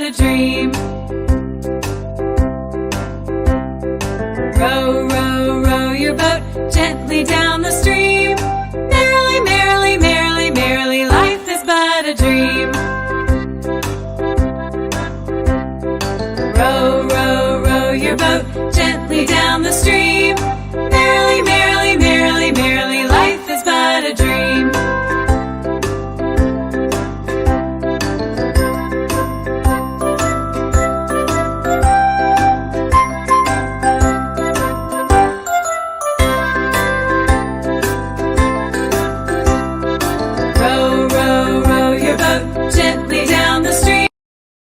a dream. Row, row, row your boat gently down the stream. Merrily, merrily, merrily, merrily, life is but a dream. Row, row, row your boat gently down the stream.